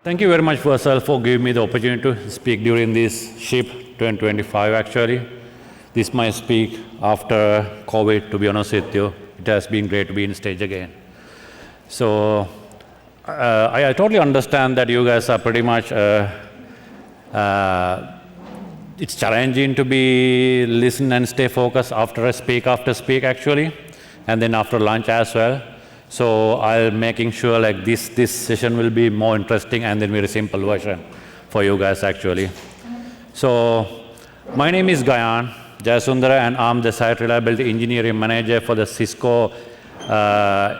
Thank you very much, Vercel, for giving me the opportunity to speak during this SHIP 2025, actually. This might speak after COVID, to be honest with you. It has been great to be in stage again. So I totally understand that you guys are pretty much, it's challenging to be listen and stay focused after speak, actually, and then after lunch as well. So I'm making sure like this session will be more interesting and then very simple version for you guys actually. So my name is Gayan Jayasundara and I'm the Site Reliability Engineering Manager for the Cisco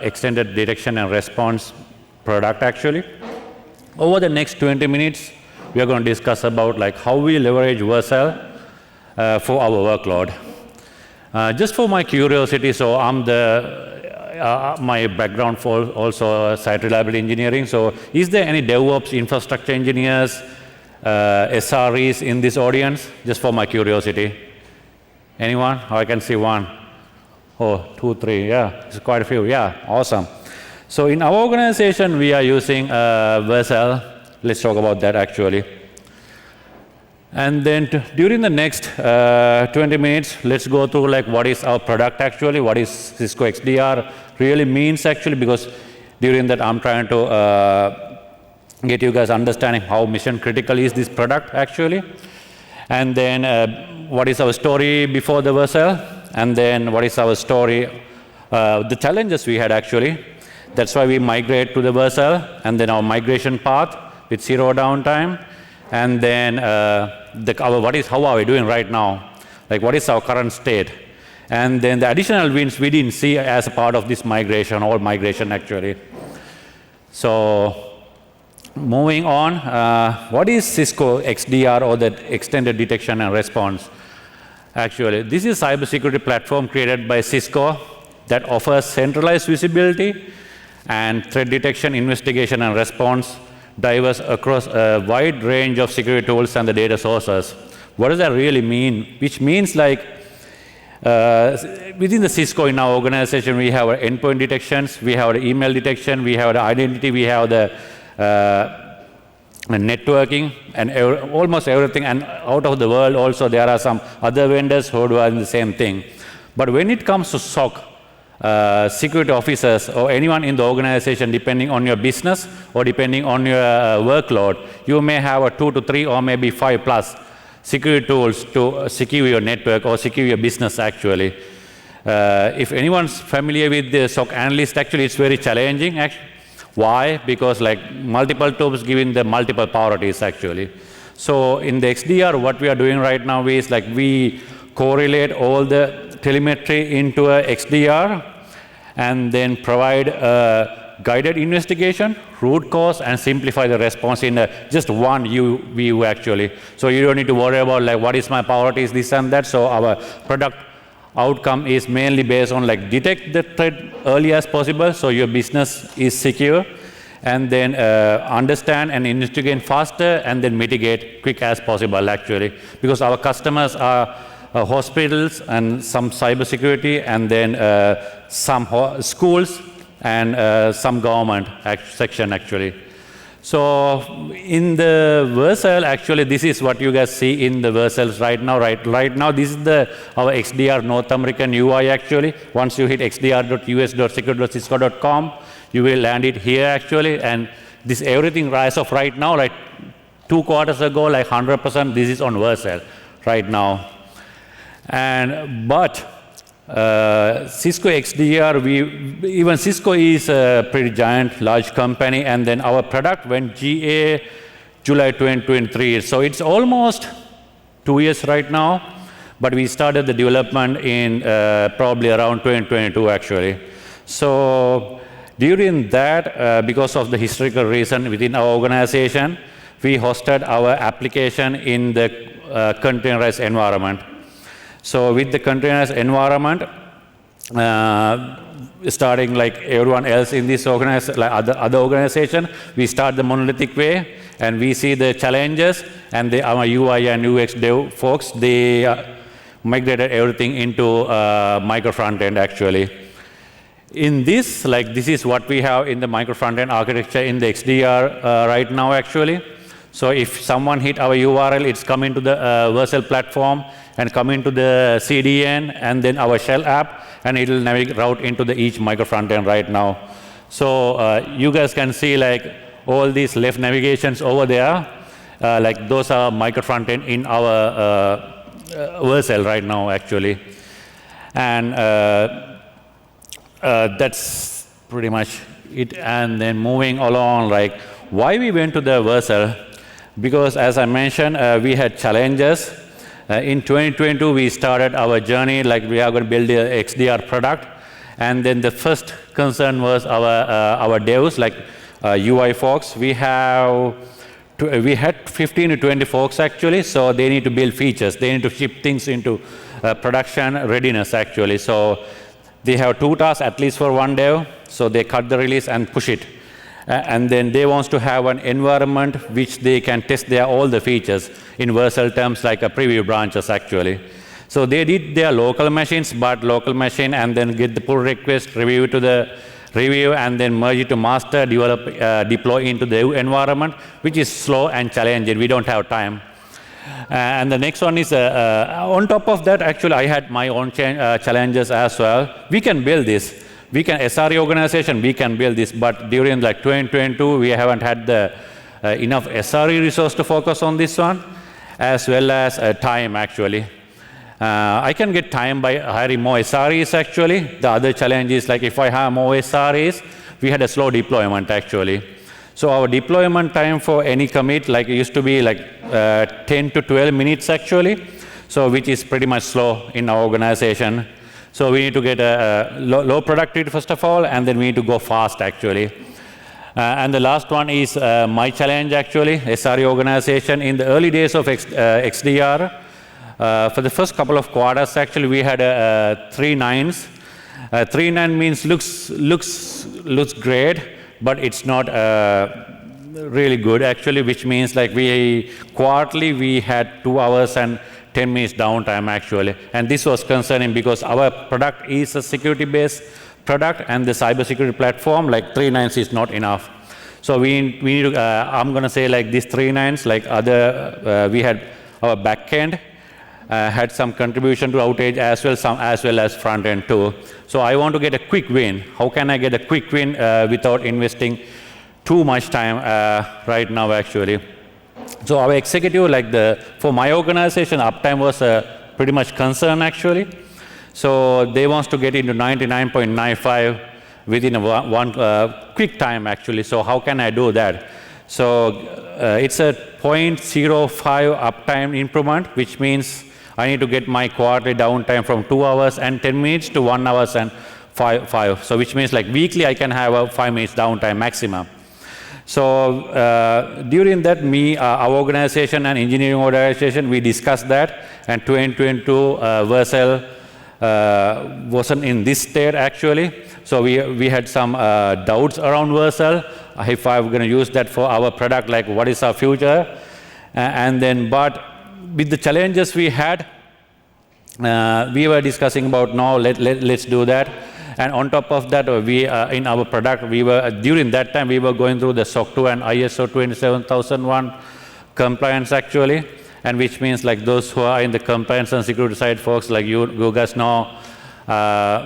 Extended Detection and Response product actually. Over the next 20 minutes, we are going to discuss about like how we leverage Vercel for our workload. Just for my curiosity, so I'm my background for also site reliability engineering. So is there any DevOps infrastructure engineers, SREs in this audience? Just for my curiosity. Anyone? Oh, I can see one. Oh, 2, 3, yeah, it's quite a few, yeah, awesome. So in our organization, we are using Vercel. Let's talk about that actually. And then during the next 20 minutes, let's go through like what is our product actually, what is Cisco XDR really means actually, because during that I'm trying to get you guys understanding how mission critical is this product actually. And then what is our story before the Vercel, and then what is our story, the challenges we had actually. That's why we migrate to the Vercel, and then our migration path with 0 downtime. And then how are we doing right now? Like what is our current state? And then the additional wins we didn't see as a part of this migration, or migration actually. So moving on, what is Cisco XDR, or the Extended Detection and Response? Actually, this is a cybersecurity platform created by Cisco that offers centralized visibility and threat detection, investigation, and response diverse across a wide range of security tools and the data sources. What does that really mean? Which means like within the Cisco in our organization, we have our endpoint detections, we have the email detection, we have the identity, we have the networking, and almost everything. And out of the world also, there are some other vendors who do the same thing. But when it comes to SOC, security officers or anyone in the organization, depending on your business or depending on your workload, you may have a 2 to 3 or maybe 5+ security tools to secure your network or secure your business actually. If anyone's familiar with the SOC analyst, actually it's very challenging. Why? Because like multiple tools giving the multiple priorities actually. So in the XDR, what we are doing right now is like we correlate all the telemetry into a XDR and then provide a guided investigation, root cause, and simplify the response in just one view actually. So you don't need to worry about like what is my priorities, this and that. So our product outcome is mainly based on like detect the threat early as possible so your business is secure, and then understand and investigate faster, and then mitigate quick as possible actually, because our customers are hospitals and some cybersecurity, and then some schools and some government section actually. So in the Vercel, actually, this is what you guys see in the Vercels right now. Right now, this is our XDR North American UI actually. Once you hit xdr.us.secure.cisco.com, you will land it here actually. And this everything rise of right now, like 2 quarters ago, like 100%, this is on Vercel right now. But Cisco XDR, even Cisco is a pretty giant, large company, and then our product went GA July 2023. So it's almost 2 years right now, but we started the development in probably around 2022 actually. So during that, because of the historical reason within our organization, we hosted our application in the containerized environment. So with the containerized environment, starting like everyone else in this organization, like other organization, we start the monolithic way, and we see the challenges, and our UI and UX dev folks, they migrated everything into micro-frontend actually. In this, like this is what we have in the micro-frontend architecture in the XDR right now actually. So if someone hit our URL, it's coming to the Vercel platform and coming to the CDN and then our shell app, and it will navigate route into the each micro-frontend right now. So you guys can see like all these left navigations over there, like those are micro-frontend in our Vercel right now actually. And that's pretty much it. And then moving along, like why we went to the Vercel, because as I mentioned, we had challenges. In 2022, we started our journey, like we are going to build a XDR product. And then the first concern was our devs, like UI folks. We had 15 to 20 folks actually, so they need to build features. They need to ship things into production readiness actually. So they have 2 tasks at least for one dev, so they cut the release and push it. And then they want to have an environment which they can test all the features in Vercel terms, like a preview branches actually. So they did their local machines, but local machine, and then get the pull request, review to the review, and then merge it to master, develop, deploy into the environment, which is slow and challenging. We don't have time. And the next one is, on top of that, actually, I had my own challenges as well. We can build this. We can, SRE organization, we can build this, but during like 2022, we haven't had the enough SRE resource to focus on this one, as well as time actually. I can get time by hiring more SREs actually. The other challenge is like if I have more SREs, we had a slow deployment actually. So our deployment time for any commit like it used to be like 10 to 12 minutes actually, so which is pretty much slow in our organization. So we need to get a low productivity first of all, and then we need to go fast actually. And the last one is my challenge actually, SRE organization. In the early days of XDR, for the first couple of quarters actually we had 3 nines. 3 9 means looks great, but it's not really good actually, which means like quarterly we had 2 hours and 10 minutes downtime actually. And this was concerning because our product is a security-based product, and the cybersecurity platform, like 3 nines is not enough. So we need to, I'm going to say like these 3 nines, like we had our backend, had some contribution to outage as well as front end too. So I want to get a quick win. How can I get a quick win without investing too much time right now actually? So our executive, like for my organization, uptime was pretty much concern actually. So they want to get into 99.95 within one quick time actually. So how can I do that? So it's a 0.05 uptime improvement, which means I need to get my quarterly downtime from 2 hours and 10 minutes to 1 hour and 5. So which means like weekly I can have a 5 minutes downtime maximum. So during that, our organization and engineering organization, we discussed that, and 2022 Vercel wasn't in this state actually. So we had some doubts around Vercel, if I'm going to use that for our product, like what is our future, and then but with the challenges we had, we were discussing about no, let's do that. And on top of that, we in our product, during that time we were going through the SOC 2 and ISO 27001 compliance actually, and which means like those who are in the compliance and security side folks, like you guys know,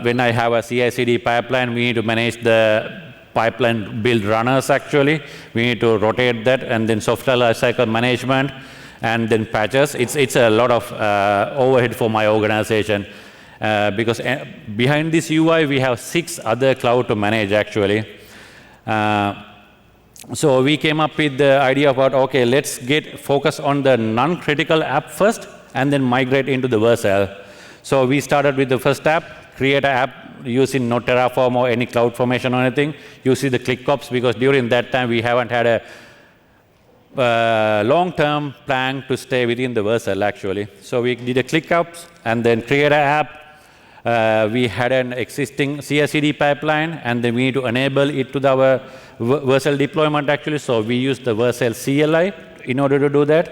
when I have a CI/CD pipeline, we need to manage the pipeline build runners actually. We need to rotate that, and then software lifecycle management, and then patches. It's a lot of overhead for my organization. Because behind this UI, we have 6 other cloud to manage actually. So we came up with the idea about, okay, let's focus on the non-critical app first and then migrate into the Vercel. So we started with the first app, create an app using no Terraform or any cloud formation or anything. You see the ClickOps, because during that time we haven't had a long-term plan to stay within the Vercel actually. So we did a ClickOps and then create an app. We had an existing CI/CD pipeline, and then we need to enable it to our Vercel deployment actually. So we use the Vercel CLI in order to do that.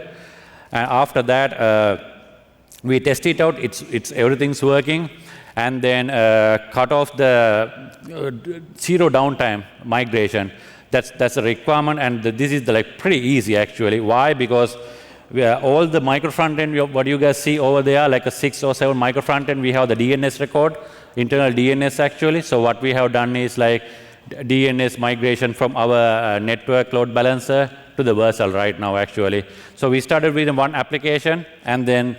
And after that, we test it out. Everything's working. and then cut off the zero downtime migration. That's a requirement, and this is like pretty easy actually. Why? Because all the micro-frontend, what you guys see over there, like a 6 or 7 micro-frontend, we have the DNS record, internal DNS actually. So what we have done is like DNS migration from our network load balancer to the Vercel right now actually. So we started with one application, and then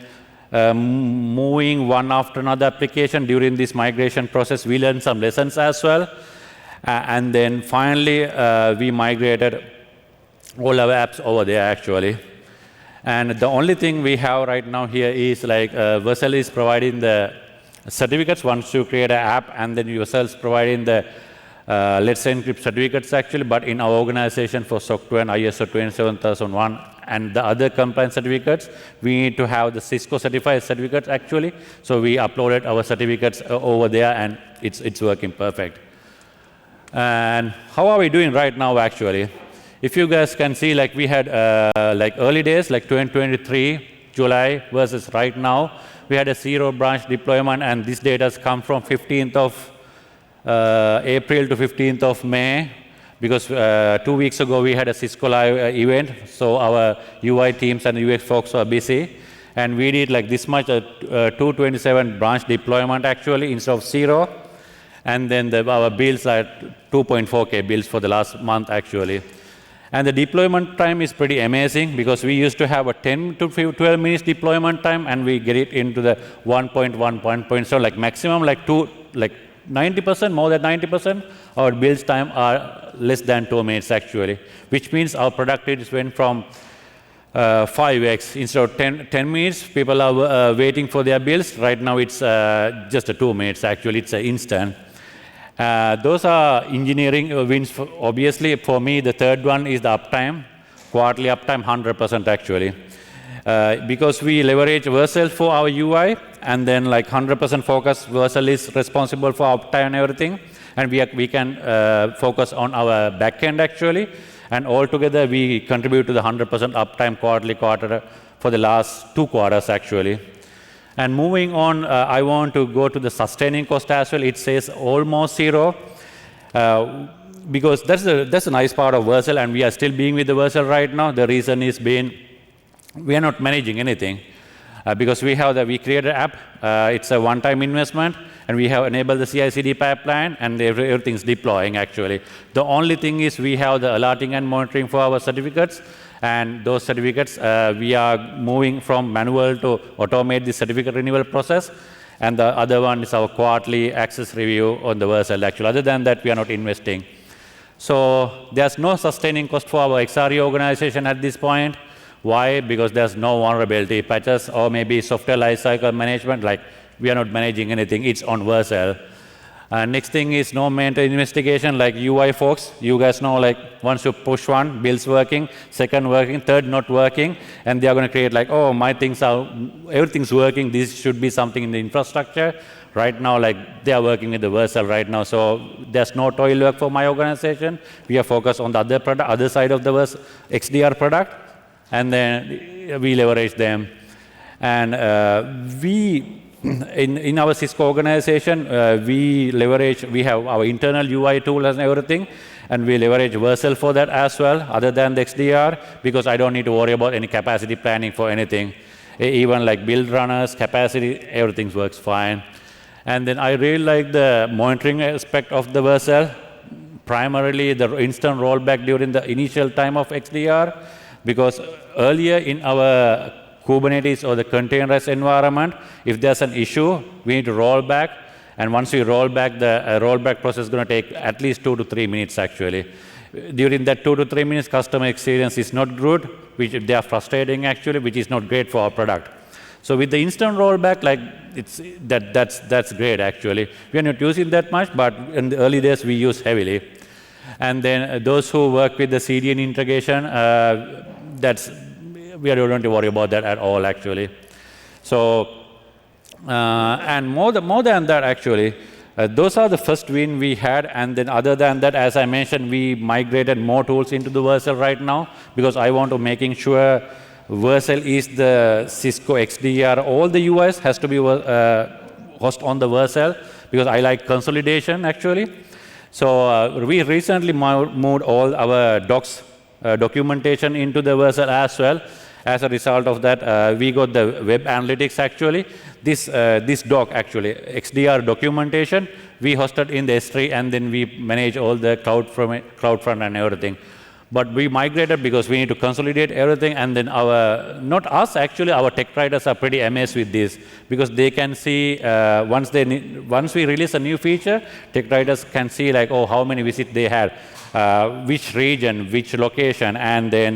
moving one after another application during this migration process. We learned some lessons as well. And then finally, we migrated all our apps over there actually. And the only thing we have right now here is like Vercel is providing the certificates once you create an app, and then yourselves providing the Let's Encrypt certificates actually. But in our organization for SOC 2 and ISO 27001 and the other compliance certificates, we need to have the Cisco certified certificates actually. So we uploaded our certificates over there, and it's working perfect. And how are we doing right now actually? If you guys can see, like we had like early days, like 2023, July versus right now, we had a 0 branch deployment, and this data has come from 15th of April to 15th of May, because 2 weeks ago we had a Cisco Live event, so our UI teams and UX folks were busy, and we did like this much, 227 branch deployment actually instead of 0, and then our builds are 2.4K builds for the last month actually. And the deployment time is pretty amazing, because we used to have a 10 to 12 minutes deployment time, and we get it into the 1.1, so like maximum like 90%, more than 90%, our build time are less than 2 minutes actually, which means our productivity went from 5x. Instead of 10 minutes, people are waiting for their builds. Right now it's just 2 minutes actually, it's instant. Those are engineering wins. Obviously, for me, the third one is the uptime, quarterly uptime 100% actually. Because we leverage Vercel for our UI, and then like 100% focus, Vercel is responsible for uptime and everything, and we can focus on our backend actually, and altogether we contribute to the 100% uptime quarter for the last 2 quarters actually. And moving on, I want to go to the sustaining cost as well. It says almost 0, because that's a nice part of Vercel, and we are still being with the Vercel right now. The reason is being we are not managing anything, because we created an app. It's a one-time investment, and we have enabled the CI/CD pipeline, and everything's deploying actually. The only thing is we have the alerting and monitoring for our certificates. And those certificates, we are moving from manual to automate the certificate renewal process. And the other one is our quarterly access review on the Vercel actually. Other than that, we are not investing. So there's no sustaining cost for our XRE organization at this point. Why? Because there's no vulnerability patches or maybe software lifecycle management. Like, we are not managing anything. It's on Vercel. Next thing is no maintenance investigation, like UI folks. You guys know, like once you push one, build's working, second working, third not working, and they are going to create like, oh, everything's working. This should be something in the infrastructure. Right now, like they are working with the Vercel right now, so there's no toil work for my organization. We are focused on the other side of the XDR product, and then we leverage them. And in our Cisco organization, we have our internal UI tool and everything, and we leverage Vercel for that as well, other than the XDR, because I don't need to worry about any capacity planning for anything. Even like build runners, capacity, everything works fine. And then I really like the monitoring aspect of the Vercel, primarily the instant rollback during the initial time of XDR, because earlier in our Kubernetes or the containerized environment, if there's an issue, we need to roll back. And once we roll back, the rollback process is going to take at least 2 to 3 minutes actually. During that 2 to 3 minutes, customer experience is not good, which they are frustrating actually, which is not great for our product. So with the instant rollback, like that's great actually. We are not using that much, but in the early days we use heavily. And then those who work with the CDN integration, we don't have to worry about that at all actually. So and more than that actually, those are the first win we had. And then other than that, as I mentioned, we migrated more tools into the Vercel right now, because I want to making sure Vercel is the Cisco XDR. All the UIs has to be host on the Vercel because I like consolidation actually. So we recently moved all our docs documentation into the Vercel as well. As a result of that, we got the web analytics actually. This doc actually, XDR documentation, we hosted in the S3 and then we manage all the CloudFront and everything. But we migrated because we need to consolidate everything, and then not us actually, our tech writers are pretty amazed with this because they can see once we release a new feature, tech writers can see like, oh, how many visits they had, which region, which location, and then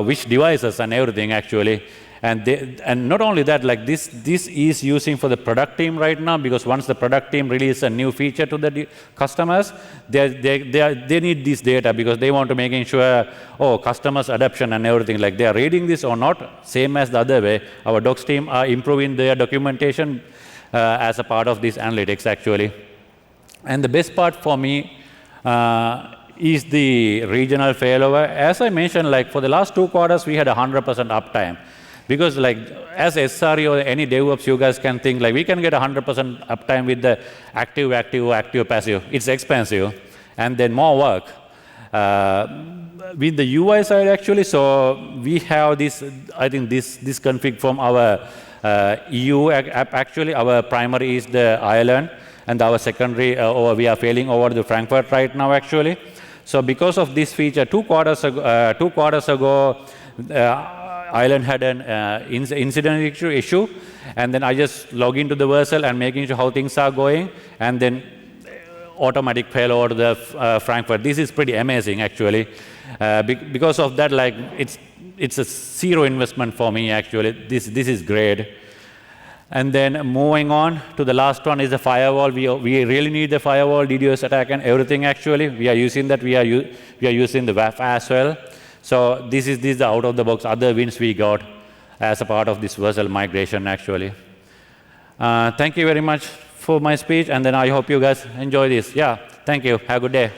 which devices and everything actually. And not only that, like this is using for the product team right now, because once the product team release a new feature to the customers, they need this data because they want to making sure, oh, customers adoption and everything, like they are reading this or not, same as the other way. Our docs team are improving their documentation as a part of this analytics actually. And the best part for me is the regional failover. As I mentioned, like for the last 2 quarters, we had 100% uptime. Because like as SRE or any DevOps, you guys can think like we can get 100% uptime with the active, passive. It's expensive and then more work. With the UI side actually, so we have this, I think this config from our EU app actually. Our primary is the Ireland and our secondary, we are failing over the Frankfurt right now actually. So because of this feature, 2 quarters ago, Ireland had an incident issue, and then I just log into the Vercel and making sure how things are going, and then automatic failover the Frankfurt. This is pretty amazing actually. Because of that, like it's a 0 investment for me actually. This is great. And then moving on to the last one is the firewall. We really need the firewall, DDoS attack and everything actually. We are using that. We are using the WAF as well. So this is the out of the box other wins we got as a part of this Vercel migration actually. Thank you very much for my speech, and then I hope you guys enjoy this. Yeah, thank you. Have a good day.